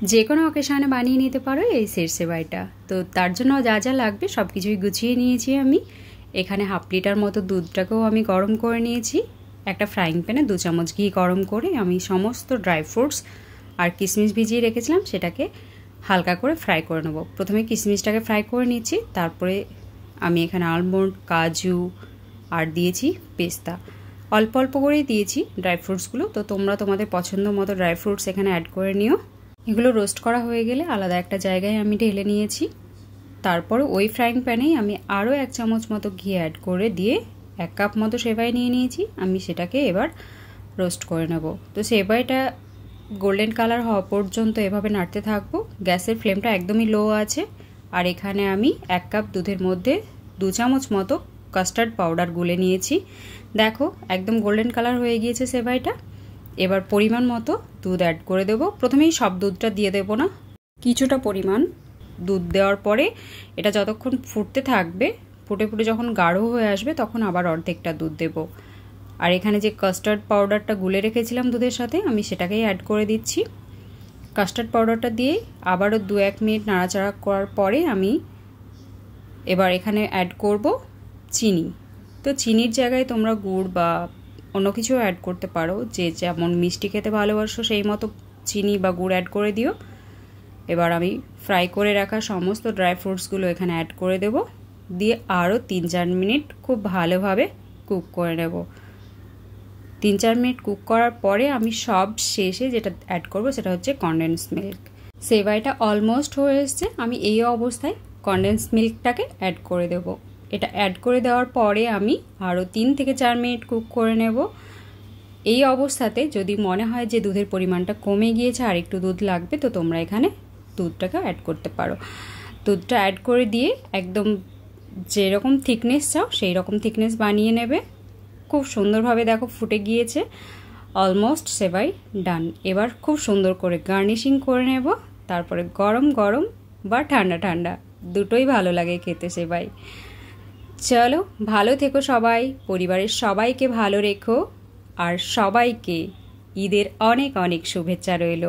যে কোনো অকেশনে বানিয়ে নিতে পারো এই সেরসেবাইটা। তো তার জন্য যা যা লাগবে সব কিছুই গুছিয়ে নিয়েছি আমি। এখানে হাফ লিটার মতো দুধটাকেও আমি গরম করে নিয়েছি। একটা ফ্রাইং প্যানে 2 চামচ ঘি গরম করে আমি সমস্ত ড্রাই ফ্রুটস আর কিশমিশ ভিজিয়ে রেখেছিলাম সেটাকে হালকা করে ফ্রাই করে নেব। প্রথমে কিশমিশটাকে ফ্রাই করে নিয়েছি, তারপরে আমি এখানে আলমন্ড, কাজু আর দিয়েছি পেস্তা। অল্প অল্প করেই দিয়েছি ড্রাই ফ্রুটসগুলো, তো তোমরা তোমাদের পছন্দ মতো ড্রাই ফ্রুটস এখানে অ্যাড করে নিও। এগুলো রোস্ট করা হয়ে গেলে আলাদা একটা জায়গায় আমি ঢেলে নিয়েছি। তারপরে ওই ফ্রাইং প্যানেই আমি আরও 1 চামচ মতো ঘি অ্যাড করে দিয়ে 1 কাপ মতো সেবাই নিয়ে নিয়েছি। আমি সেটাকে এবার রোস্ট করে নেব। তো সেবাইটা গোল্ডেন কালার হওয়া পর্যন্ত এভাবে নাড়তে থাকবো। গ্যাসের ফ্লেমটা একদমই লো আছে। আর এখানে আমি 1 কাপ দুধের মধ্যে 2 চামচ মতো কাস্টার্ড পাউডার গুলে নিয়েছি। দেখো একদম গোল্ডেন কালার হয়ে গিয়েছে সেবাইটা। এবার পরিমাণ মতো দুধ অ্যাড করে দেব। প্রথমেই সব দুধটা দিয়ে দেব না, কিছুটা পরিমাণ দুধ দেওয়ার পরে এটা যতক্ষণ ফুটতে থাকবে, ফুটে ফুটে যখন গাঢ় হয়ে আসবে তখন আবার অর্ধেকটা দুধ দেব। আর এখানে যে কাস্টার্ড পাউডারটা গুলে রেখেছিলাম দুধের সাথে আমি সেটাকেই অ্যাড করে দিচ্ছি। কাস্টার্ড পাউডারটা দিয়ে আবারও 2-1 মিনিট নাড়াচাড়া করার পরে আমি এবার এখানে অ্যাড করব চিনি। তো চিনির জায়গায় তোমরা গুড় বা অন্য কিছু অ্যাড করতে পারো, যে যেমন মিষ্টি খেতে ভালোবাসো সেই মতো চিনি বা গুড় অ্যাড করে দিও। এবার আমি ফ্রাই করে রাখা সমস্ত ড্রাই ফ্রুটসগুলো এখানে অ্যাড করে দেব, দিয়ে আরও 3-4 মিনিট খুব ভালোভাবে কুক করে নেব। 3-4 মিনিট কুক করার পরে আমি সব শেষে যেটা অ্যাড করব সেটা হচ্ছে কনডেন্স মিল্ক। সেবাইটা অলমোস্ট হয়ে এসছে। আমি এই অবস্থায় কনডেন্স মিল্কটাকে অ্যাড করে দেব। এটা অ্যাড করে দেওয়ার পরে আমি আরও 3-4 মিনিট কুক করে নেব। এই অবস্থাতে যদি মনে হয় যে দুধের পরিমাণটা কমে গিয়েছে আর একটু দুধ লাগবে, তো তোমরা এখানে দুধটাকে অ্যাড করতে পারো। দুধটা অ্যাড করে দিয়ে একদম যেরকম থিকনেস চাও সেই রকম থিকনেস বানিয়ে নেবে। খুব সুন্দরভাবে দেখো ফুটে গিয়েছে। অলমোস্ট সেবাই ডান। এবার খুব সুন্দর করে গার্নিশিং করে নেব। তারপরে গরম গরম বা ঠান্ডা ঠান্ডা দুটোই ভালো লাগে খেতে সেবাই। চলো ভালো থেকো সবাই, পরিবারের সবাইকে ভালো রেখো, আর সবাইকে ঈদের অনেক অনেক শুভেচ্ছা রইল।